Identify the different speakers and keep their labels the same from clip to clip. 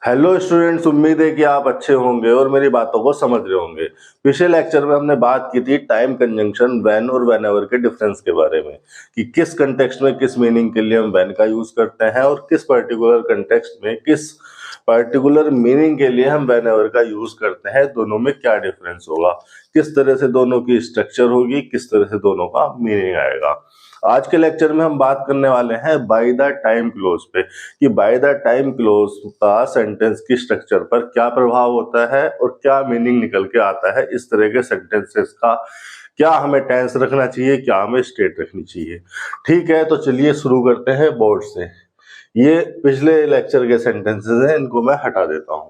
Speaker 1: Hello students, उम्मीद है कि आप अच्छे होंगे और मेरी बातों को समझ रहे होंगे। पिछले लेक्चर में हमने बात की थी टाइम कंजंक्शन व्हेन और व्हेनेवर के डिफरेंस के बारे में कि किस कंटेक्स्ट में किस मीनिंग के लिए हम व्हेन का यूज करते हैं और किस पर्टिकुलर कंटेक्स्ट में किस पर्टिकुलर मीनिंग के लिए हम व्हेनेवर का यूज करते हैं। दोनों में क्या डिफरेंस होगा, किस तरह से दोनों की स्ट्रक्चर होगी, किस तरह से दोनों का मीनिंग आएगा। आज के लेक्चर में हम बात करने वाले हैं बाय द टाइम क्लोज पे कि बाय द टाइम क्लोज का सेंटेंस की स्ट्रक्चर पर क्या प्रभाव होता है और क्या मीनिंग निकल के आता है। इस तरह के सेंटेंसेस का क्या हमें टेंस रखना चाहिए, क्या हमें स्टेट रखनी चाहिए। ठीक है, तो चलिए शुरू करते हैं बोर्ड से। ये पिछले लेक्चर के सेंटेंसेस हैं, इनको मैं हटा देता हूं।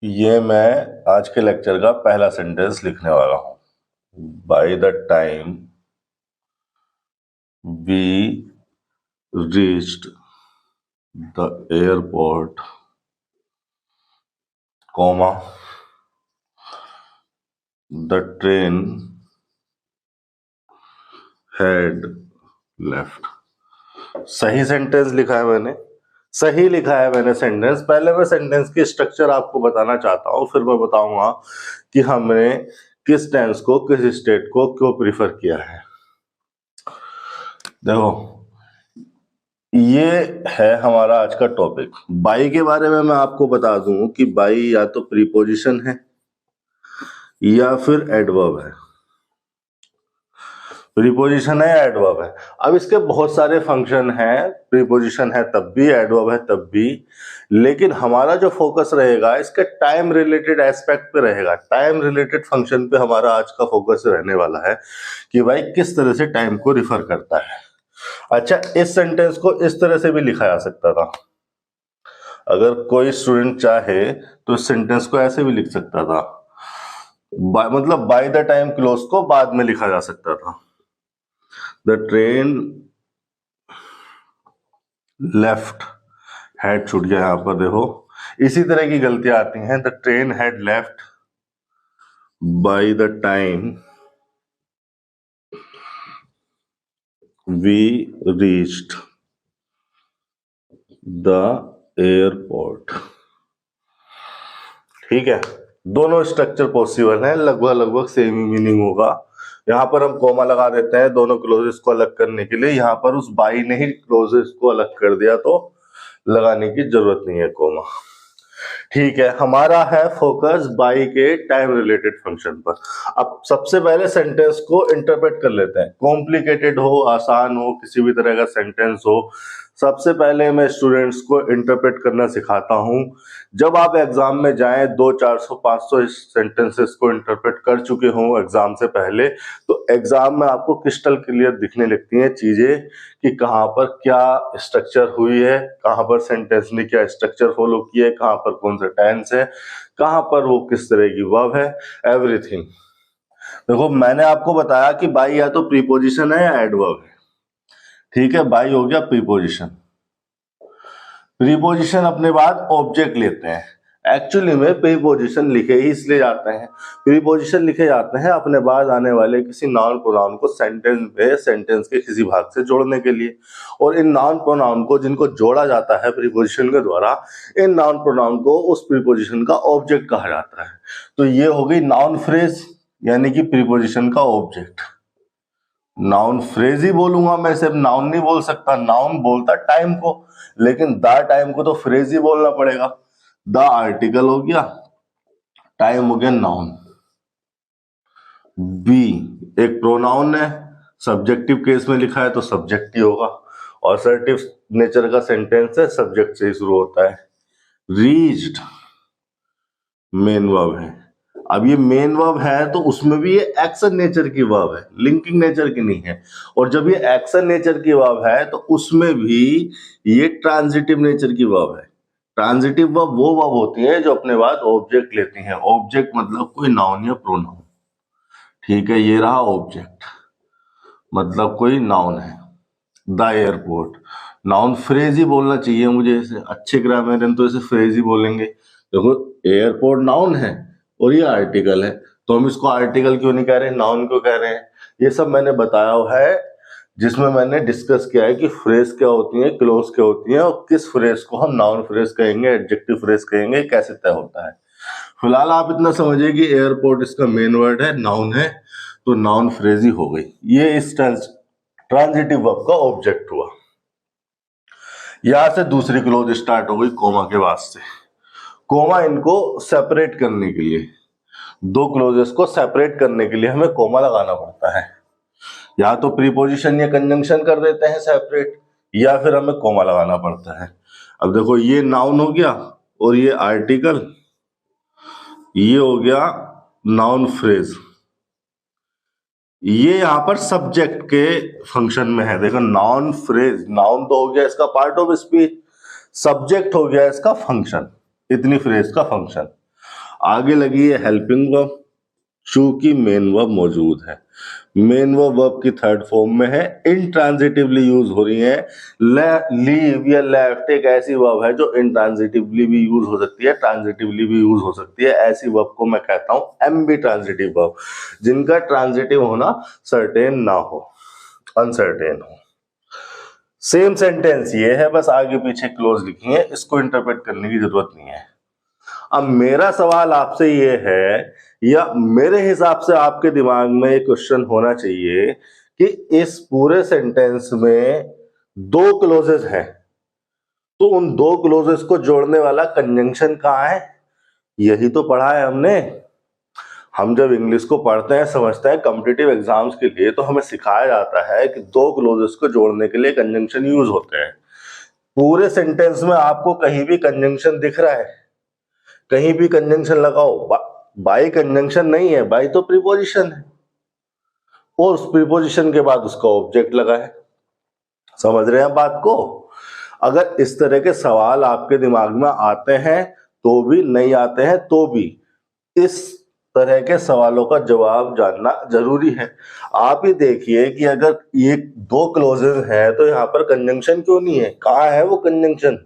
Speaker 1: ये मैं आज के लेक्चर का पहला सेंटेंस लिखने वाला हूं। Bye the time we reached the airport, comma, the train had left। सही सेंटेंस लिखा है मैंने, सही लिखा है मैंने सेंटेंस। पहले मैं सेंटेंस की स्ट्रक्चर आपको बताना चाहता हूं, फिर मैं बताऊंगा कि हमने किस टेंस को, किस स्टेट को क्यों प्रीफर किया है। देखो, ये है हमारा आज का टॉपिक। बाई के बारे में मैं आपको बता दूं कि बाई या तो प्रीपोजिशन है या फिर एडवर्ब है। प्रीपोजिशन है या एडवर्ब है। अब इसके बहुत सारे फंक्शन हैं, प्रीपोजिशन है तब भी, एडवर्ब है तब भी, लेकिन हमारा जो फोकस रहेगा इसके टाइम रिलेटेड एस्पेक्ट पे रहेगा। टाइम रिलेटेड फंक्शन पे हमारा आज का फोकस रहने वाला है कि भाई किस तरह से टाइम को रिफर करता है। अच्छा, इस सेंटेंस को इस तरह से भी लिखा जा सकता था। अगर कोई स्टूडेंट चाहे तो इस सेंटेंस को ऐसे भी लिख सकता था, मतलब बाय द टाइम क्लोज को बाद में लिखा जा सकता था। द ट्रेन लेफ्ट, हैड छूट गया यहां पर, देखो इसी तरह की गलतियां आती हैं। The train had left by the time we reached the airport. ठीक है, दोनों स्ट्रक्चर पॉसिबल है, लगभग सेम ही मीनिंग होगा। यहाँ पर हम कोमा लगा देते हैं दोनों क्लोजेस को अलग करने के लिए। यहाँ पर उस बाई ने ही क्लोजेस को अलग कर दिया तो लगाने की जरूरत नहीं है कोमा। ठीक है, हमारा है फोकस बाई के टाइम रिलेटेड फंक्शन पर। अब सबसे पहले सेंटेंस को इंटरप्रेट कर लेते हैं। कॉम्प्लिकेटेड हो, आसान हो, किसी भी तरह का सेंटेंस हो, सबसे पहले मैं स्टूडेंट्स को इंटरप्रेट करना सिखाता हूं। जब आप एग्जाम में जाएं, 200, 400, 500 सेंटेंसेस को इंटरप्रेट कर चुके हों एग्जाम से पहले, तो एग्जाम में आपको क्रिस्टल क्लियर दिखने लगती हैं चीजें कि कहाँ पर क्या स्ट्रक्चर हुई है, कहाँ पर सेंटेंस ने क्या स्ट्रक्चर फॉलो किया है, कहाँ पर कौन सा टेंस है, कहाँ पर वो किस तरह की वर्ब है, एवरीथिंग। देखो, मैंने आपको बताया कि बाई या तो प्रीपोजिशन है या एडवर्ब है। ठीक है, बाई हो गया प्रीपोजिशन। प्रीपोजिशन अपने बाद ऑब्जेक्ट लेते हैं। एक्चुअली में प्रीपोजिशन लिखे ही इसलिए जाते हैं, प्रीपोजिशन लिखे जाते हैं अपने बाद आने वाले किसी नाउन प्रोनाउन को सेंटेंस में, सेंटेंस के किसी भाग से जोड़ने के लिए। और इन नाउन प्रोनाउन को जिनको जोड़ा जाता है प्रीपोजिशन के द्वारा, इन नाउन प्रोनाउन को उस प्रीपोजिशन का ऑब्जेक्ट कहा जाता है। तो ये हो गई नाउन फ्रेज, यानी कि प्रीपोजिशन का ऑब्जेक्ट। नाउन फ्रेज ही बोलूंगा मैं, सिर्फ नाउन नहीं बोल सकता। नाउन बोलता टाइम को, लेकिन द टाइम को तो फ्रेज ही बोलना पड़ेगा। द आर्टिकल हो गया, टाइम हो गया नाउन। बी एक प्रोनाउन है, सब्जेक्टिव केस में लिखा है तो सब्जेक्ट ही होगा, और असर्टिव नेचर का सेंटेंस है, सब्जेक्ट से ही शुरू होता है। रीच्ड मेन वर्ब है। अब ये मेन वर्ब है तो उसमें भी ये एक्शन नेचर की वर्ब है, लिंकिंग नेचर की नहीं है। और जब ये एक्शन नेचर की वर्ब है तो उसमें भी ये ट्रांजिटिव नेचर की वर्ब है। ट्रांजिटिव वर्ब वो वर्ब होती है जो अपने बाद ऑब्जेक्ट लेती है। ऑब्जेक्ट मतलब कोई नाउन या प्रोनाउन। ठीक है, ये रहा ऑब्जेक्ट, मतलब कोई नाउन है। द एयरपोर्ट, नाउन फ्रेज ही बोलना चाहिए मुझे, इसे अच्छे ग्रामरियन तो इसे फ्रेज ही बोलेंगे। देखो, एयरपोर्ट नाउन है और ये आर्टिकल है, तो हम इसको आर्टिकल क्यों नहीं कह रहे, नाउन क्यों कह रहे हैं, ये सब मैंने बताया है जिसमें मैंने डिस्कस किया है कि फ्रेज क्या होती है, क्लोज क्या होती है, और किस फ्रेज को हम नाउन फ्रेज कहेंगे, एडजेक्टिव फ्रेज कहेंगे, कैसे तय होता है। फिलहाल आप इतना समझिए कि एयरपोर्ट इसका मेन वर्ड है, नाउन है, तो नाउन फ्रेज ही हो गई। ये इस ट्रांजिटिव वर्ब का ऑब्जेक्ट हुआ। यहां से दूसरी क्लोज स्टार्ट हो गई कोमा के बाद से। कोमा इनको सेपरेट करने के लिए, दो क्लोजेस को सेपरेट करने के लिए हमें कोमा लगाना पड़ता है। या तो प्रीपोजिशन या कंजंक्शन कर देते हैं सेपरेट, या फिर हमें कोमा लगाना पड़ता है। अब देखो ये नाउन हो गया और ये आर्टिकल, ये हो गया नाउन फ्रेज। ये यहां पर सब्जेक्ट के फंक्शन में है। देखो नाउन फ्रेज, नाउन तो हो गया इसका पार्ट ऑफ स्पीच, सब्जेक्ट हो गया इसका फंक्शन, इतनी फ्रेज का फंक्शन। आगे लगी है हेल्पिंग वर्ब, चूंकि मेन वर्ब मौजूद है। मेन वर्ब की थर्ड फॉर्म में है, इंट्रांजिटिवली यूज हो रही है। लीव या लेफ्ट एक ऐसी वर्ब है जो इंट्रांजिटिवली भी यूज हो सकती है, ट्रांजिटिवली भी यूज हो सकती है। ऐसी वर्ब को मैं कहता हूं एम्बी ट्रांजिटिव वर्ब, जिनका ट्रांजिटिव होना सर्टेन ना हो, अनसर्टेन हो। सेम सेंटेंस ये है, बस आगे पीछे क्लोज लिखी है, इसको इंटरप्रेट करने की जरूरत नहीं है। अब मेरा सवाल आपसे ये है, या मेरे हिसाब से आपके दिमाग में एक क्वेश्चन होना चाहिए कि इस पूरे सेंटेंस में दो क्लोजेस हैं, तो उन दो क्लोजेस को जोड़ने वाला कंजंक्शन कहां है? यही तो पढ़ा है हमने। हम जब इंग्लिश को पढ़ते हैं, समझते हैं कॉम्पिटिटिव एग्जाम्स के लिए, तो हमें सिखाया जाता है कि दो क्लोजेस को जोड़ने के लिए कंजंक्शन यूज होते हैं। पूरे सेंटेंस में आपको कहीं भी कंजंक्शन दिख रहा है? कहीं भी कंजंक्शन लगाओ, बाई कंजंक्शन नहीं है, बाई तो प्रीपोजिशन है, और उस प्रीपोजिशन के बाद उसका ऑब्जेक्ट लगा है। समझ रहे हैं बात को? अगर इस तरह के सवाल आपके दिमाग में आते हैं तो भी, नहीं आते हैं तो भी, इस तरह के सवालों का जवाब जानना जरूरी है। आप ही देखिए कि अगर ये दो क्लोजेस हैं तो यहां पर कंजंक्शन क्यों नहीं है? कहां है वो कंजंक्शन?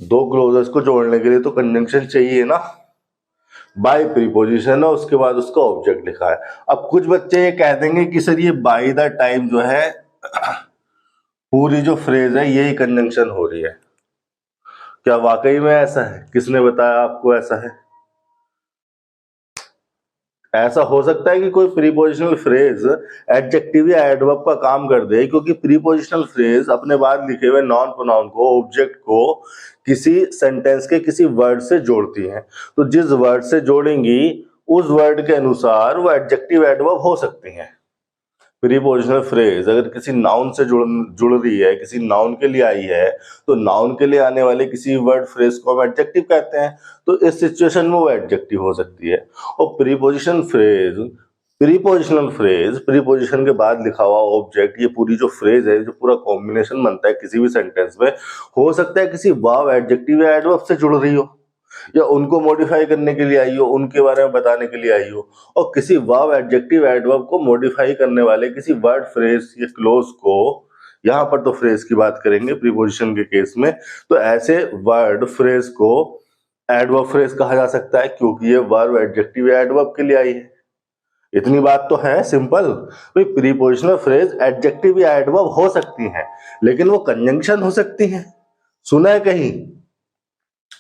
Speaker 1: दो क्लोजेस को जोड़ने के लिए तो कंजंक्शन चाहिए ना। बाय प्रीपोजिशन है, उसके बाद उसका ऑब्जेक्ट लिखा है। अब कुछ बच्चे ये कह देंगे कि सर ये बाय द टाइम जो है, पूरी जो फ्रेज है यही कंजंक्शन हो रही है। क्या वाकई में ऐसा है? किसने बताया आपको ऐसा है? ऐसा हो सकता है कि कोई प्रीपोजिशनल फ्रेज एडजेक्टिव या एडवर्ब का काम कर दे, क्योंकि प्रीपोजिशनल फ्रेज अपने बाद लिखे हुए नॉन प्रोनाउन को, ऑब्जेक्ट को किसी सेंटेंस के किसी वर्ड से जोड़ती हैं। तो जिस वर्ड से जोड़ेंगी उस वर्ड के अनुसार वो एडजेक्टिव एडवर्ब हो सकती हैं। प्रीपोजिशनल फ्रेज अगर किसी नाउन से जुड़ रही है, किसी नाउन के लिए आई है, तो नाउन के लिए आने वाले किसी वर्ड फ्रेज को हम एडजेक्टिव कहते हैं। तो इस सिचुएशन में वो एडजेक्टिव हो सकती है। और प्रीपोजिशनल फ्रेज, प्रीपोजिशन के बाद लिखा हुआ ऑब्जेक्ट, ये पूरी जो फ्रेज है, जो पूरा कॉम्बिनेशन बनता है किसी भी सेंटेंस में, हो सकता है किसी वर्ब, एडजेक्टिव या एडवर्ब से जुड़ रही हो, या उनको मॉडिफाई करने के लिए आई हो, उनके बारे में बताने के लिए आई हो। और किसी वर्ब, एडजेक्टिव, एडवर्ब को मॉडिफाई करने वाले किसी वर्ड, फ्रेज या क्लोज को, यहां पर तो फ्रेज की बात करेंगे प्रीपोजिशन के केस में, तो ऐसे वर्ड, फ्रेज को एडवर्ब फ्रेज कहा जा सकता है, क्योंकि ये वर्ब, एडजेक्टिव या एडवर्ब के लिए आई है। इतनी बात तो है सिंपल। भाई प्रीपोजिशनल फ्रेज एडजेक्टिव या एडवर्ब हो सकती हैं, लेकिन वो कंजंक्शन हो सकती हैं। सुना है कहीं?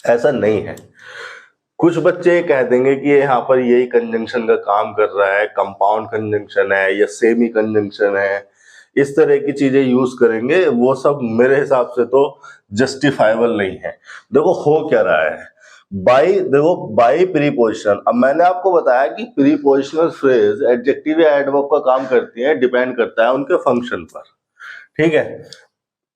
Speaker 1: ऐसा नहीं है। कुछ बच्चे कह देंगे कि यहाँ पर यही कंजंक्शन का काम कर रहा है, कंपाउंड कंजंक्शन है या सेमी कंजंक्शन है, इस तरह की चीजें यूज करेंगे। वो सब मेरे हिसाब से तो जस्टिफाइबल नहीं है। देखो हो क्या रहा है, बाई प्रीपोजिशन। अब मैंने आपको बताया कि प्रीपोजिशनल फ्रेज एडजेक्टिव या एडवर्ब का काम करती है, डिपेंड करता है उनके फंक्शन पर। ठीक है,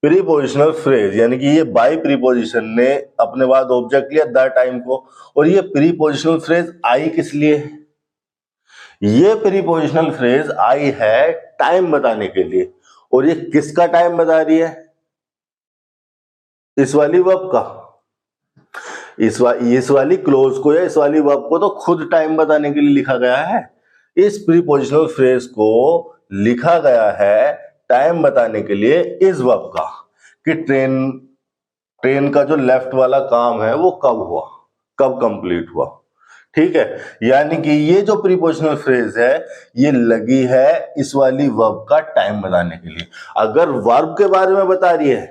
Speaker 1: प्रीपोजिशनल फ्रेज यानी कि ये बाई प्रीपोजिशन ने अपने बाद ऑब्जेक्ट लिया द टाइम को, और ये प्रीपोजिशनल फ्रेज आई किस लिए? ये प्रीपोजिशनल फ्रेज आई है टाइम बताने के लिए, और ये किसका टाइम बता रही है? इस वाली वर्ब का। इस वाली क्लोज को या इस वाली वर्ब को तो खुद टाइम बताने के लिए लिखा गया है। इस प्रीपोजिशनल फ्रेज को लिखा गया है टाइम बताने के लिए इस वर्ब का, कि ट्रेन का जो लेफ्ट वाला काम है वो कब हुआ, कब कंप्लीट हुआ। ठीक है, यानी कि ये जो प्रीपोजिशनल फ्रेज है ये लगी है इस वाली वर्ब का टाइम बताने के लिए। अगर वर्ब के बारे में बता रही है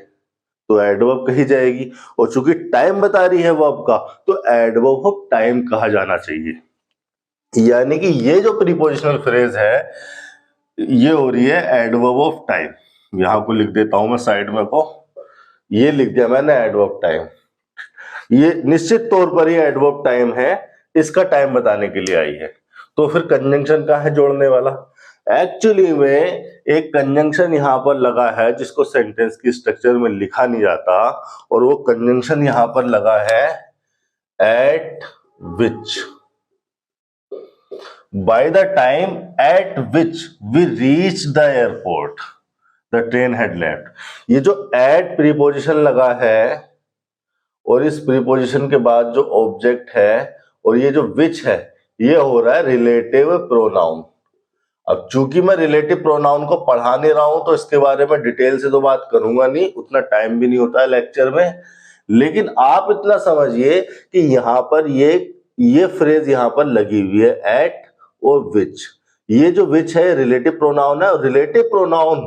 Speaker 1: तो एडवर्ब कही जाएगी, और चूंकि टाइम बता रही है वर्ब का तो एडवर्ब ऑफ टाइम कहा जाना चाहिए। यानी कि ये जो प्रीपोजिशनल फ्रेज है ये हो रही है एडवर्ब ऑफ टाइम। यहां को लिख देता हूं मैं साइड में को, ये लिख दिया मैंने एडवर्ब टाइम। ये निश्चित तौर पर ये एडवर्ब टाइम है, इसका टाइम बताने के लिए आई है। तो फिर कंजंक्शन कहाँ है जोड़ने वाला? एक्चुअली में एक कंजंक्शन यहां पर लगा है जिसको सेंटेंस की स्ट्रक्चर में लिखा नहीं जाता, और वो कंजंक्शन यहां पर लगा है at which. By the time at which we reach the airport the train had left. ये जो एट प्रीपोजिशन लगा है और इस प्रीपोजिशन के बाद जो ऑब्जेक्ट है और ये जो विच है ये हो रहा है रिलेटिव प्रोनाउन। अब चूंकि मैं रिलेटिव प्रोनाउन को पढ़ा नहीं रहा हूं तो इसके बारे में डिटेल से तो बात करूंगा नहीं, उतना टाइम भी नहीं होता है लेक्चर में। लेकिन आप इतना समझिए कि यहां पर ये फ्रेज यहां पर लगी हुई है एट और विच। ये जो विच है रिलेटिव प्रोनाउन है, और रिलेटिव प्रोनाउन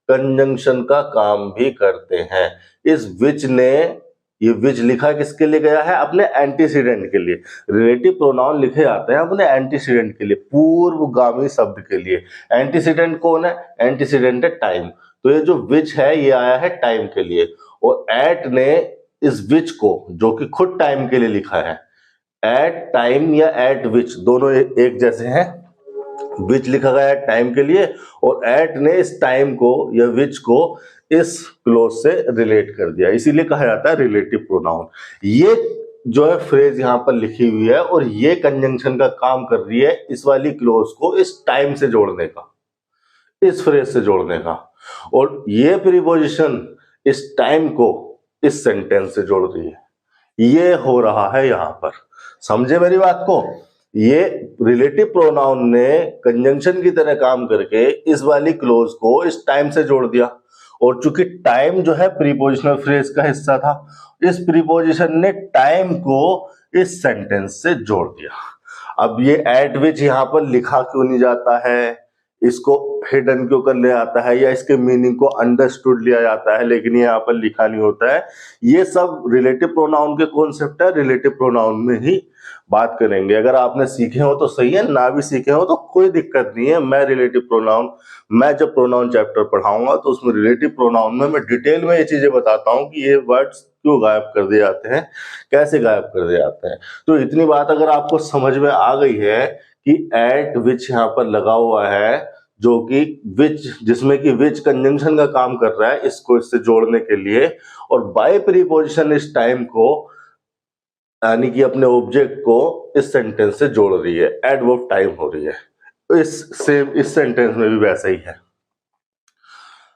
Speaker 1: कंजंक्शन का काम भी करते हैं। इस विच ने, ये विच लिखा किसके लिए गया है? अपने एंटीसीडेंट के लिए। रिलेटिव प्रोनाउन लिखे जाते हैं अपने एंटीसीडेंट के लिए, पूर्वगामी शब्द के लिए। एंटीसीडेंट कौन है? एंटीसीडेंट है टाइम। तो ये जो विच है ये आया है टाइम के लिए, और एट ने इस विच को, जो कि खुद टाइम के लिए लिखा है, एट टाइम या एट विच दोनों एक जैसे हैं। विच लिखा गया है टाइम के लिए और एट ने इस टाइम को या विच को इस क्लोज से रिलेट कर दिया, इसीलिए कहा जाता है रिलेटिव प्रोनाउन। ये जो है फ्रेज यहां पर लिखी हुई है और ये कंजंक्शन का काम कर रही है इस वाली क्लोज को इस टाइम से जोड़ने का, इस फ्रेज से जोड़ने का। और ये प्रीपोजिशन इस टाइम को इस सेंटेंस से जोड़ रही है। ये हो रहा है यहां पर, समझे मेरी बात को? ये रिलेटिव प्रोनाउन ने कंजंक्शन की तरह काम करके इस वाली क्लोज को इस टाइम से जोड़ दिया, और चूंकि टाइम जो है प्रीपोजिशनल फ्रेज का हिस्सा था, इस प्रीपोजिशन ने टाइम को इस सेंटेंस से जोड़ दिया। अब ये एट विच यहां पर लिखा क्यों नहीं जाता है, इसको हिडन क्यों कर लिया जाता है, या इसके मीनिंग को अंडरस्टूड लिया जाता है लेकिन यहाँ पर लिखा नहीं होता है, ये सब रिलेटिव प्रोनाउन के कॉन्सेप्ट है। रिलेटिव प्रोनाउन में ही बात करेंगे। अगर आपने सीखे हो तो सही है, ना भी सीखे हो तो कोई दिक्कत नहीं है। मैं रिलेटिव प्रोनाउन, मैं जब प्रोनाउन चैप्टर पढ़ाऊंगा तो उसमें रिलेटिव प्रोनाउन में मैं डिटेल में ये चीजें बताता हूँ कि ये वर्ड्स क्यों गायब कर दिए जाते हैं, कैसे गायब कर दिए जाते हैं। तो इतनी बात अगर आपको समझ में आ गई है कि एट विच यहाँ पर लगा हुआ है, जो कि विच, जिसमें कि विच कंजंक्शन का काम कर रहा है इसको इससे जोड़ने के लिए, और बाय प्रीपोजिशन इस टाइम को यानी कि अपने ऑब्जेक्ट को इस सेंटेंस से जोड़ रही है, एडवर्ब टाइम हो रही है। तो इस सेंटेंस में भी वैसा ही है।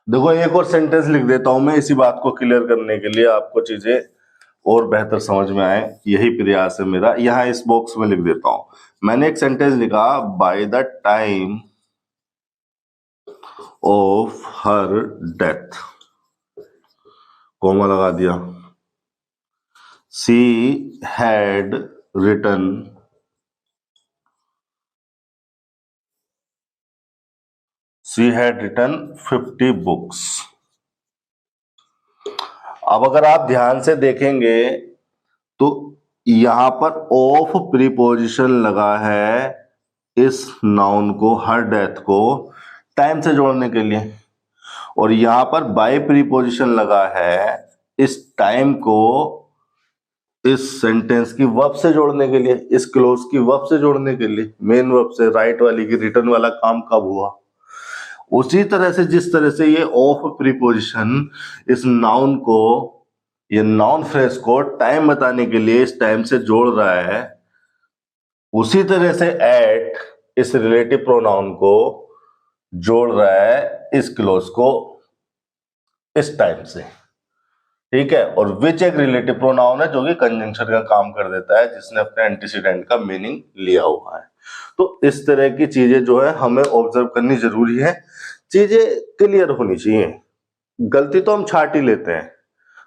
Speaker 1: देखो एक और सेंटेंस लिख देता हूं मैं इसी बात को क्लियर करने के लिए, आपको चीजें और बेहतर समझ में आए, यही प्रयास है मेरा। यहां इस बॉक्स में लिख देता हूं। मैंने एक सेंटेंस लिखा, by the time of her death, comma लगा दिया। She had written 50 books. अब अगर आप ध्यान से देखेंगे तो यहां पर ऑफ प्रीपोजिशन लगा है इस नाउन को, हर डेथ को टाइम से जोड़ने के लिए, और यहां पर बाय प्रीपोजिशन लगा है इस टाइम को इस सेंटेंस की वर्ब से जोड़ने के लिए, इस क्लोज की वर्ब से जोड़ने के लिए, मेन वर्ब से। राइट वाली की रिटर्न वाला काम कब हुआ? उसी तरह से जिस तरह से ये ऑफ प्रीपोजिशन इस नाउन को, ये नाउन फ्रेज को टाइम बताने के लिए इस टाइम से जोड़ रहा है, उसी तरह से एट इस रिलेटिव प्रोनाउन को जोड़ रहा है इस क्लोज को इस टाइम से, ठीक है। और विच एक रिलेटिव प्रोनाउन है जो कि कंजंक्शन का काम कर देता है, जिसने अपने एंटीसीडेंट का मीनिंग लिया हुआ है। तो इस तरह की चीजें जो है हमें ऑब्जर्व करनी जरूरी है, चीजें क्लियर होनी चाहिए। गलती तो हम छाट ही लेते हैं,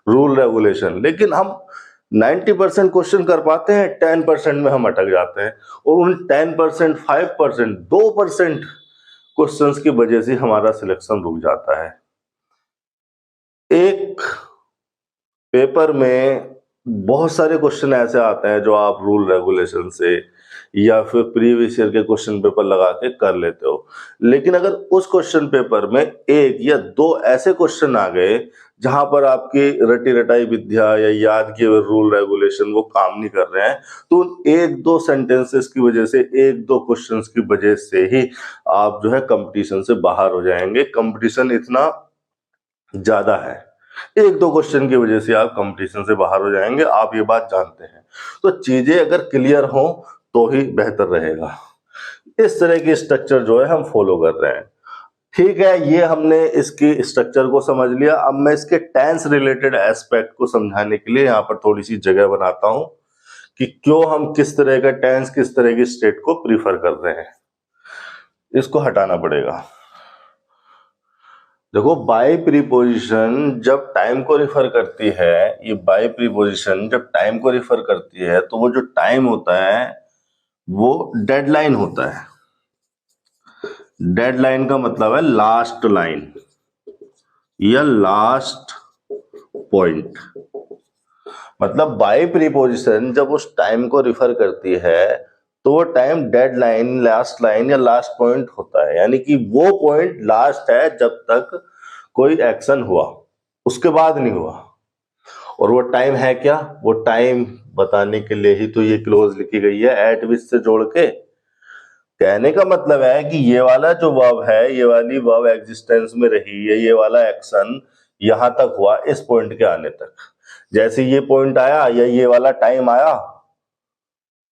Speaker 1: रूल रेगुलेशन, लेकिन हम 90% क्वेश्चन कर पाते हैं, 10% में हम अटक जाते हैं, और उन 10%, 5%, 2% क्वेश्चंस की वजह से हमारा सिलेक्शन रुक जाता है। एक पेपर में बहुत सारे क्वेश्चन ऐसे आते हैं जो आप रूल रेगुलेशन से या फिर प्रीवियस ईयर के क्वेश्चन पेपर लगा के कर लेते हो, लेकिन अगर उस क्वेश्चन पेपर में एक या दो ऐसे क्वेश्चन आ गए जहां पर आपकी रटी रटाई विद्या या याद किए हुए रूल रेगुलेशन वो काम नहीं कर रहे हैं, तो उन एक दो सेंटेंसेस की वजह से, एक दो क्वेश्चंस की वजह से ही आप जो है कंपटीशन से बाहर हो जाएंगे। कंपटीशन इतना ज्यादा है, एक दो क्वेश्चन की वजह से आप कंपटीशन से बाहर हो जाएंगे, आप ये बात जानते हैं। तो चीजें अगर क्लियर हो तो ही बेहतर रहेगा। इस तरह की स्ट्रक्चर जो है हम फॉलो कर रहे हैं। ठीक है, ये हमने इसकी स्ट्रक्चर को समझ लिया। अब मैं इसके टेंस रिलेटेड एस्पेक्ट को समझाने के लिए यहाँ पर थोड़ी सी जगह बनाता हूं कि क्यों हम किस तरह का टेंस, किस तरह की स्टेट को प्रीफर कर रहे हैं। इसको हटाना पड़ेगा। देखो, बाय प्रीपोजिशन जब टाइम को रिफर करती है, ये बाय प्रीपोजिशन जब टाइम को रिफर करती है तो वो जो टाइम होता है वो डेडलाइन होता है। डेडलाइन का मतलब है लास्ट लाइन या लास्ट पॉइंट। मतलब बाय प्रीपोजिशन जब उस टाइम को रिफर करती है तो वो टाइम डेडलाइन, लास्ट लाइन या लास्ट पॉइंट होता है, यानी कि वो पॉइंट लास्ट है जब तक कोई एक्शन हुआ, उसके बाद नहीं हुआ। और वो टाइम है क्या? वो टाइम बताने के लिए ही तो ये क्लोज लिखी गई है, एट विच से जोड़ के। कहने का मतलब है कि ये वाला जो वर्ब है, ये वाली वर्ब एग्जिस्टेंस में रही है, ये वाला एक्शन यहां तक हुआ इस पॉइंट के आने तक। जैसे ये पॉइंट आया या ये वाला टाइम आया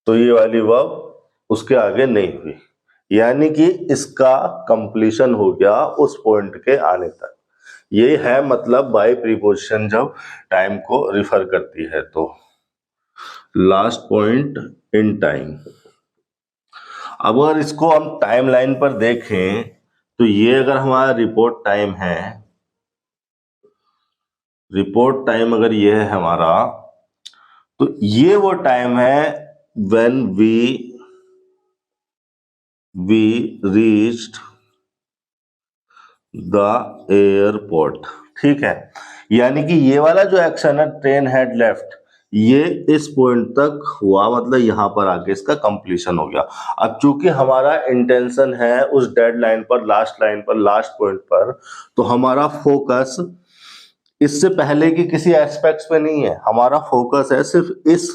Speaker 1: तो ये वाली वर्ब उसके आगे नहीं हुई, यानी कि इसका कंप्लीशन हो गया उस पॉइंट के आने तक। ये है मतलब बाय प्रीपोजिशन जब टाइम को रिफर करती है तो। Last point in time. अब अगर इसको हम टाइमलाइन पर देखें तो ये अगर हमारा रिपोर्ट टाइम है, रिपोर्ट टाइम अगर ये है हमारा, तो ये वो टाइम है when we reached the airport. ठीक है, यानी कि ये वाला जो एक्शन है, ट्रेन हैड लेफ्ट, ये इस पॉइंट तक हुआ, मतलब यहां पर आके इसका कंप्लीशन हो गया। अब चूंकि हमारा इंटेंशन है उस डेड लाइन पर, लास्ट लाइन पर, लास्ट पॉइंट पर, तो हमारा फोकस इससे पहले की किसी एस्पेक्ट्स पे नहीं है, हमारा फोकस है सिर्फ इस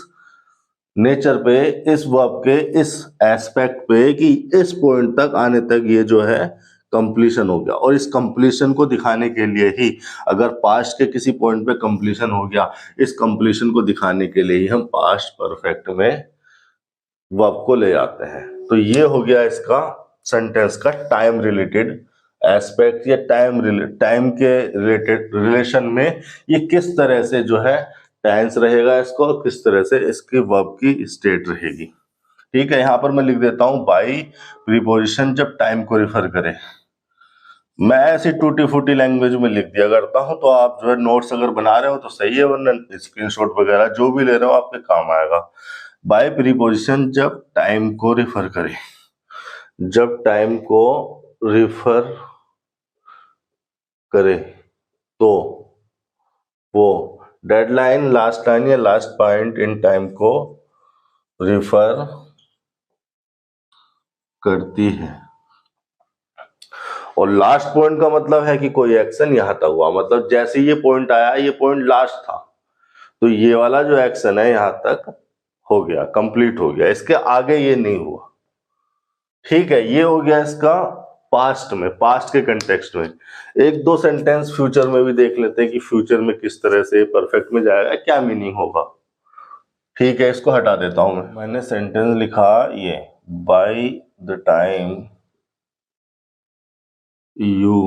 Speaker 1: नेचर पे, इस वर्ब के इस एस्पेक्ट पे कि इस पॉइंट तक आने तक ये जो है कंप्लीशन हो गया। और इस कंप्लीशन को दिखाने के लिए ही, अगर पास्ट के किसी पॉइंट पे कंप्लीशन हो गया, इस कंप्लीशन को दिखाने के लिए ही हम पास्ट परफेक्ट में वर्ब को ले जाते हैं। तो ये हो गया इसका सेंटेंस का टाइम रिलेटेड एस्पेक्ट, या टाइम के रिलेटेड रिलेशन में ये किस तरह से जो है टेंस रहेगा इसको, और किस तरह से इसकी वर्ब की स्टेट रहेगी। ठीक है, यहां पर मैं लिख देता हूं बाई प्रीपोजिशन जब टाइम को रिफर करे। मैं ऐसी टूटी फूटी लैंग्वेज में लिख दिया करता हूं, तो आप जो है नोट्स अगर बना रहे हो तो सही है, वरना स्क्रीनशॉट वगैरह जो भी ले रहे हो आपके काम आएगा। बाय प्रीपोजिशन जब टाइम को रिफर करे, जब टाइम को रिफर करे तो वो डेडलाइन, लास्ट लाइन या लास्ट पॉइंट इन टाइम को रिफर करती है। और लास्ट पॉइंट का मतलब है कि कोई एक्शन यहां तक हुआ, मतलब जैसे ये पॉइंट आया, ये पॉइंट लास्ट था, तो ये वाला जो एक्शन है यहां तक हो गया, कंप्लीट हो गया, इसके आगे ये नहीं हुआ। ठीक है, ये हो गया इसका पास्ट में, पास्ट के कंटेक्स्ट में। एक दो सेंटेंस फ्यूचर में भी देख लेते हैं कि फ्यूचर में किस तरह से परफेक्ट में जाएगा, क्या मीनिंग होगा। ठीक है, इसको हटा देता हूं मैंने सेंटेंस लिखा ये, bye the time you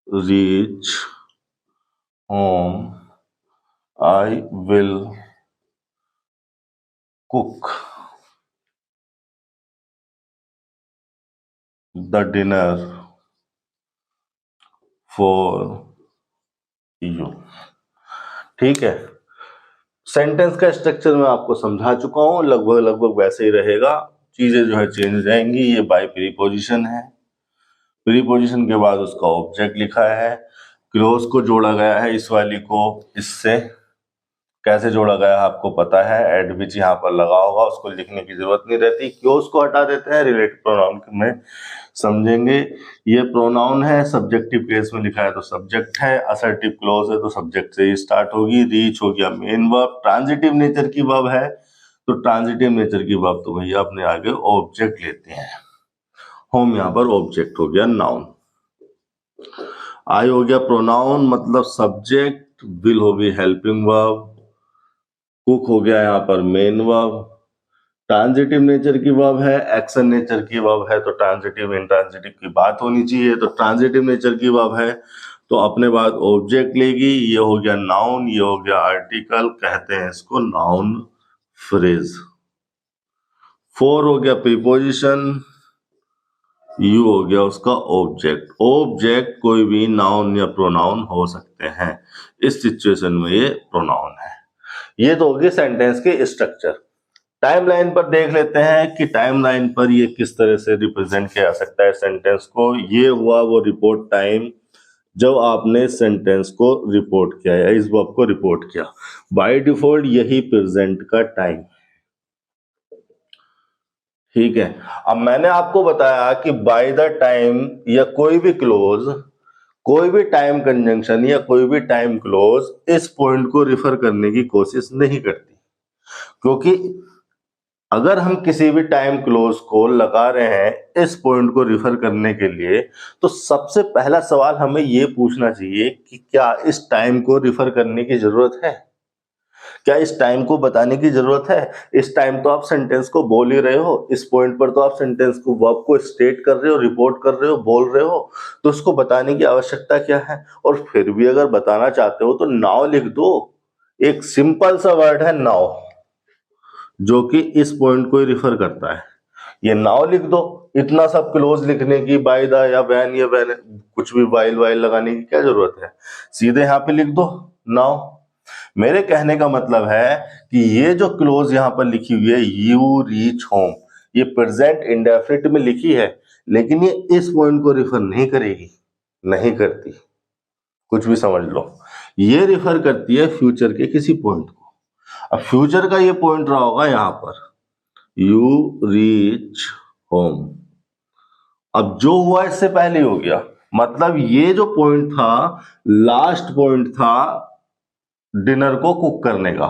Speaker 1: reach home I will cook the dinner for you. ठीक है, सेंटेंस का स्ट्रक्चर मैं आपको समझा चुका हूं, लगभग लगभग वैसे ही रहेगा, चीजें जो है चेंज हो जाएंगी। ये बाय प्रीपोजिशन है, प्रीपोजिशन के बाद उसका ऑब्जेक्ट लिखा है, क्लोज को जोड़ा गया है इस वाली को इससे, कैसे जोड़ा गया आपको पता है, एड विच यहाँ पर लगा होगा, उसको लिखने की जरूरत नहीं रहती। क्यों उसको हटा देते हैं, रिलेटिव प्रोनाउन में समझेंगे। ये प्रोनाउन है, सब्जेक्टिव केस में लिखा है तो सब्जेक्ट है, असर्टिव क्लोज है तो सब्जेक्ट से ही स्टार्ट होगी, रीच हो गया मेन वर्ब, ट्रांजिटिव नेचर की वर्ब है तो ट्रांजिटिव नेचर की वर्ब तो भैया अपने आगे ऑब्जेक्ट लेते हैं। होम यहाँ पर ऑब्जेक्ट हो गया नाउन, आई हो गया प्रोनाउन मतलब सब्जेक्ट, विल हो गई हेल्पिंग वर्ब, कुक हो गया यहाँ पर मेन वर्ब, ट्रांजिटिव नेचर की वर्ब है, एक्शन नेचर की वर्ब है तो ट्रांजिटिव इंट्रांजिटिव की बात होनी चाहिए, तो ट्रांजिटिव नेचर की वर्ब है तो अपने बाद ऑब्जेक्ट लेगी। ये हो गया नाउन, ये हो गया आर्टिकल, कहते हैं इसको नाउन फ्रेज। 4 हो गया प्रीपोजिशन, यू हो गया उसका ऑब्जेक्ट। ऑब्जेक्ट कोई भी नाउन या प्रोनाउन हो सकते हैं, इस सिचुएशन में ये प्रोनाउन है। ये तो होगी सेंटेंस के स्ट्रक्चर। टाइमलाइन पर देख लेते हैं कि टाइमलाइन पर ये किस तरह से रिप्रेजेंट किया जा सकता है सेंटेंस को। ये हुआ वो रिपोर्ट टाइम जब आपने सेंटेंस को रिपोर्ट किया या इस वर्ब को रिपोर्ट किया। बाय डिफॉल्ट यही प्रेजेंट का टाइम, ठीक है। अब मैंने आपको बताया कि बाय द टाइम या कोई भी क्लोज, कोई भी टाइम कंजंक्शन या कोई भी टाइम क्लोज इस पॉइंट को रिफर करने की कोशिश नहीं करती, क्योंकि अगर हम किसी भी टाइम क्लोज को लगा रहे हैं इस पॉइंट को रिफर करने के लिए, तो सबसे पहला सवाल हमें यह पूछना चाहिए कि क्या इस टाइम को रिफर करने की जरूरत है, क्या इस टाइम को बताने की जरूरत है। इस टाइम तो आप सेंटेंस को बोल ही रहे हो, इस पॉइंट पर तो आप सेंटेंस को वर्ब को स्टेट कर रहे हो, रिपोर्ट कर रहे हो, बोल रहे हो, तो उसको बताने की आवश्यकता क्या है। और फिर भी अगर बताना चाहते हो तो नाउ लिख दो, एक सिंपल सा वर्ड है नाउ जो कि इस पॉइंट को ही रिफर करता है, ये नाउ लिख दो। इतना सब क्लोज लिखने की, बाय द या वैन या वैन कुछ भी वाइल वाइल लगाने की क्या जरूरत है, सीधे यहाँ पे लिख दो नाउ। मेरे कहने का मतलब है कि ये जो क्लोज यहाँ पर लिखी हुई है यू रीच होम, ये प्रेजेंट इंडेफिनिट में लिखी है, लेकिन ये इस पॉइंट को रिफर नहीं करेगी, नहीं करती, कुछ भी समझ लो। ये रिफर करती है फ्यूचर के किसी पॉइंट को। अब फ्यूचर का ये पॉइंट रहा होगा यहां पर, यू रीच होम। अब जो हुआ इससे पहले हो गया, मतलब ये जो पॉइंट था लास्ट पॉइंट था डिनर को कुक करने का,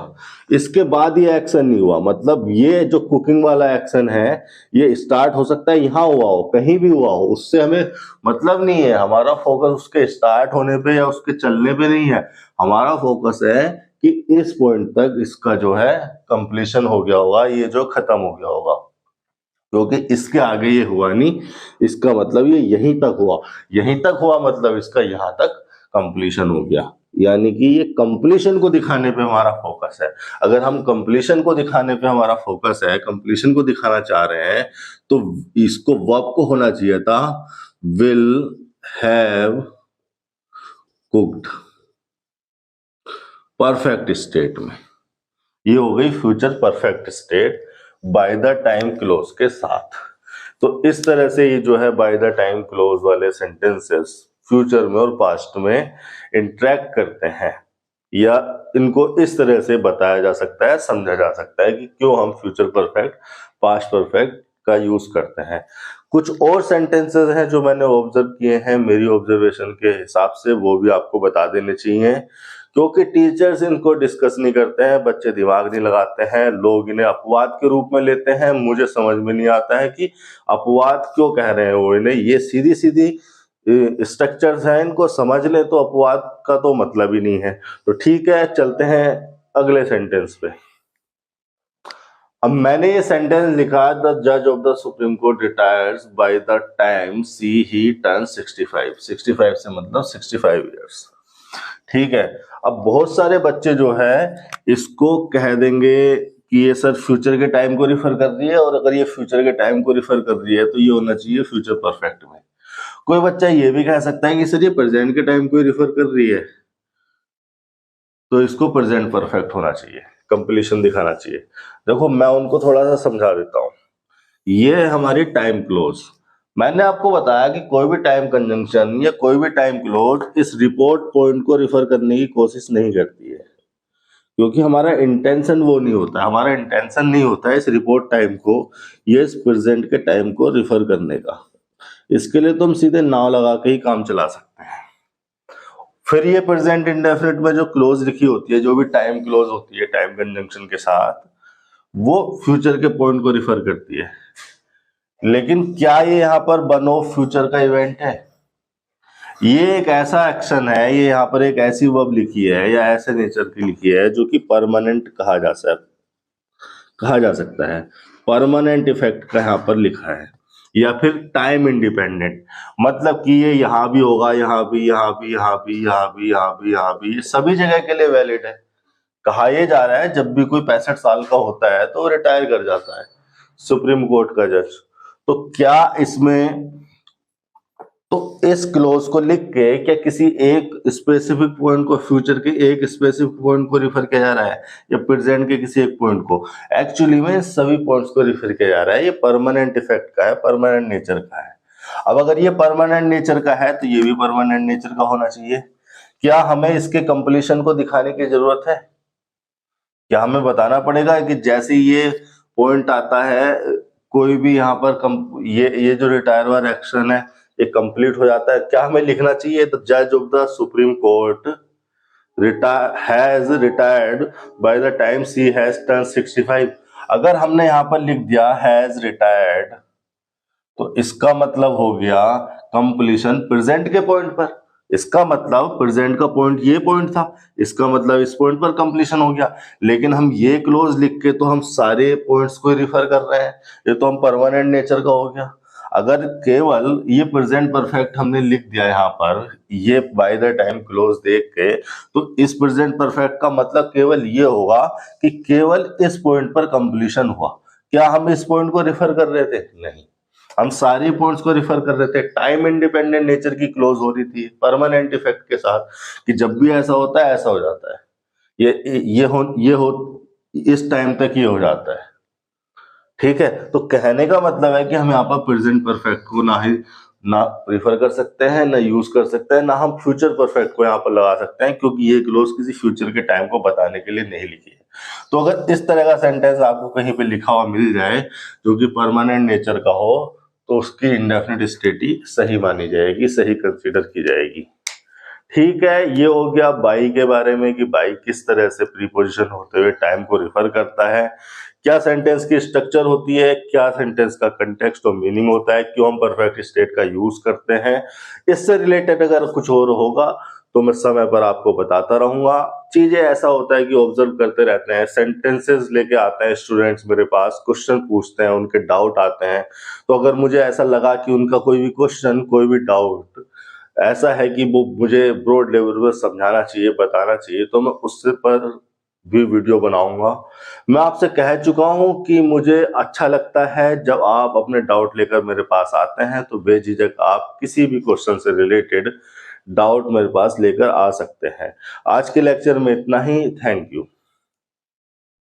Speaker 1: इसके बाद ये एक्शन नहीं हुआ। मतलब ये जो कुकिंग वाला एक्शन है ये स्टार्ट हो सकता है यहां हुआ हो, कहीं भी हुआ हो, उससे हमें मतलब नहीं है। हमारा फोकस उसके स्टार्ट होने पे या उसके चलने पे नहीं है, हमारा फोकस है कि इस पॉइंट तक इसका जो है कंप्लीशन हो गया होगा, ये जो खत्म हो गया होगा, क्योंकि इसके आगे ये हुआ नहीं, इसका मतलब ये यहीं तक हुआ, यहीं तक हुआ मतलब इसका यहां तक कंप्लीशन हो गया। यानी कि ये कंप्लीशन को दिखाने पे हमारा फोकस है। अगर हम कंप्लीशन को दिखाने पे हमारा फोकस है, कंप्लीशन को दिखाना चाह रहे हैं, तो इसको वर्ब को होना चाहिए था will have cooked perfect state में। ये हो गई future perfect state by the time close के साथ। तो इस तरह से ये जो है बाय द टाइम क्लोज वाले सेंटेंसेस फ्यूचर में और पास्ट में इंटरेक्ट करते हैं, या इनको इस तरह से बताया जा सकता है, समझा जा सकता है कि क्यों हम फ्यूचर परफेक्ट पास्ट परफेक्ट का यूज करते हैं। कुछ और सेंटेंसेस हैं जो मैंने ऑब्जर्व किए हैं मेरी ऑब्जर्वेशन के हिसाब से, वो भी आपको बता देने चाहिए, क्योंकि टीचर्स इनको डिस्कस नहीं करते हैं, बच्चे दिमाग नहीं लगाते हैं, लोग इन्हें अपवाद के रूप में लेते हैं। मुझे समझ में नहीं आता है कि अपवाद क्यों कह रहे हैं वो इन्हें, ये सीधी सीधी स्ट्रक्चर्स हैं, इनको समझ ले तो अपवाद का तो मतलब ही नहीं है। तो ठीक है, चलते हैं अगले सेंटेंस पे। अब मैंने ये सेंटेंस लिखा, द जज of the supreme court retires by the time she turn 65। 65 से मतलब 65 ईयर्स, ठीक है। अब बहुत सारे बच्चे जो है इसको कह देंगे कि ये सर फ्यूचर के टाइम को रिफर कर रही है, और अगर ये फ्यूचर के टाइम को रिफर कर रही है तो ये होना चाहिए फ्यूचर परफेक्ट में। कोई बच्चा ये भी कह सकता है कि सर ये प्रेजेंट के टाइम को रिफर कर रही है, तो इसको प्रेजेंट परफेक्ट होना चाहिए। कंप्लीशन दिखाना चाहिए। देखो मैं उनको थोड़ा सा समझा देता हूँ। ये है हमारी टाइम क्लोज। मैंने आपको बताया कि कोई भी टाइम कंजंक्शन या कोई भी टाइम क्लोज इस रिपोर्ट पॉइंट को रिफर करने की कोशिश नहीं करती है, क्योंकि हमारा इंटेंशन वो नहीं होता। हमारा इंटेंशन नहीं होता है इस रिपोर्ट टाइम को या इस प्रेजेंट के टाइम को रिफर करने का। इसके लिए तो हम सीधे नाव लगा के ही काम चला सकते हैं। फिर ये प्रेजेंट इंडेफिनिट में जो क्लोज लिखी होती है, जो भी टाइम क्लोज होती है टाइम कंजंक्शन के साथ, वो फ्यूचर के पॉइंट को रिफर करती है। लेकिन क्या ये यहाँ पर वन ऑफ फ्यूचर का इवेंट है? ये एक ऐसा एक्शन है, ये यहाँ पर एक ऐसी वर्ब लिखी है या ऐसे नेचर की लिखी है जो कि परमानेंट कहा जा सकता है। परमानेंट इफेक्ट का यहाँ पर लिखा है, या फिर टाइम इंडिपेंडेंट, मतलब कि ये यहाँ भी होगा, यहाँ भी, यहाँ भी, यहाँ भी, यहाँ भी, यहाँ भी, यहाँ भी, ये सभी जगह के लिए वैलिड है। कहा यह जा रहा है जब भी कोई 65 साल का होता है तो रिटायर कर जाता है सुप्रीम कोर्ट का जज। तो क्या इसमें, तो इस क्लोज को लिख के क्या किसी एक स्पेसिफिक पॉइंट को, फ्यूचर के एक स्पेसिफिक पॉइंट को रिफर किया जा रहा है या प्रेजेंट के किसी एक पॉइंट को? एक्चुअली में सभी पॉइंट्स को रिफर किया जा रहा है। ये परमानेंट इफेक्ट का है, परमानेंट नेचर का है। अब अगर ये परमानेंट नेचर का है तो ये भी परमानेंट नेचर का होना चाहिए। क्या हमें इसके कंप्लीशन को दिखाने की जरूरत है? क्या हमें बताना पड़ेगा कि जैसे ये पॉइंट आता है कोई भी यहाँ पर ये जो रिटायर वाला एक्शन है ये कंप्लीट हो जाता है? क्या हमें लिखना चाहिए द जज of the supreme court has retired bye the time she has turn 65? अगर हमने यहाँ पर लिख दिया हैज रिटायर्ड तो इसका मतलब हो गया कंप्लीशन प्रेजेंट के पॉइंट पर। इसका मतलब प्रेजेंट का पॉइंट ये पॉइंट था, इसका मतलब इस पॉइंट पर कंप्लीशन हो गया। लेकिन हम ये क्लोज लिख के तो हम सारे पॉइंट्स को रिफर कर रहे हैं, ये तो हम परमानेंट नेचर का हो गया। अगर केवल ये प्रेजेंट परफेक्ट हमने लिख दिया यहाँ पर ये बाय द टाइम क्लोज देख के, तो इस प्रेजेंट परफेक्ट का मतलब केवल ये होगा कि केवल इस पॉइंट पर कंप्लीशन हुआ। क्या हम इस पॉइंट को रिफर कर रहे थे? नहीं, हम सारे पॉइंट्स को रिफर कर रहे थे। टाइम इंडिपेंडेंट नेचर की क्लोज हो रही थी परमानेंट इफेक्ट के साथ कि जब भी ऐसा होता है ऐसा हो जाता है, ये हो इस टाइम तक ये हो जाता है। ठीक है, तो कहने का मतलब है कि हम यहाँ पर प्रेजेंट परफेक्ट को ना रिफर कर सकते हैं, ना यूज कर सकते हैं, ना हम फ्यूचर परफेक्ट को यहाँ पर लगा सकते हैं, क्योंकि ये क्लोज किसी फ्यूचर के टाइम को बताने के लिए नहीं लिखी है। तो अगर इस तरह का सेंटेंस आपको कहीं पे लिखा हुआ मिल जाए जो कि परमानेंट नेचर का हो तो उसकी इंडेफिनिट स्टेट ही सही मानी जाएगी, सही कंसीडर की जाएगी। ठीक है, ये हो गया बाई के बारे में कि बाई किस तरह से प्रीपोजिशन होते हुए टाइम को रिफर करता है, क्या सेंटेंस की स्ट्रक्चर होती है, क्या सेंटेंस का कंटेक्स्ट और मीनिंग होता है, क्यों हम परफेक्ट स्टेट का यूज करते हैं। इससे रिलेटेड अगर कुछ और होगा तो मैं समय पर आपको बताता रहूंगा। चीजें ऐसा होता है कि ऑब्जर्व करते रहते हैं, सेंटेंसेस लेके आते हैं स्टूडेंट्स मेरे पास, क्वेश्चन पूछते हैं, उनके डाउट आते हैं। तो अगर मुझे ऐसा लगा कि उनका कोई भी क्वेश्चन, कोई भी डाउट ऐसा है कि वो मुझे ब्रॉड लेवल पर समझाना चाहिए, बताना चाहिए, तो मैं उससे पर भी वीडियो बनाऊंगा। मैं आपसे कह चुका हूं कि मुझे अच्छा लगता है जब आप अपने डाउट लेकर मेरे पास आते हैं, तो बेझिझक आप किसी भी क्वेश्चन से रिलेटेड डाउट मेरे पास लेकर आ सकते हैं। आज के लेक्चर में इतना ही। Thank you.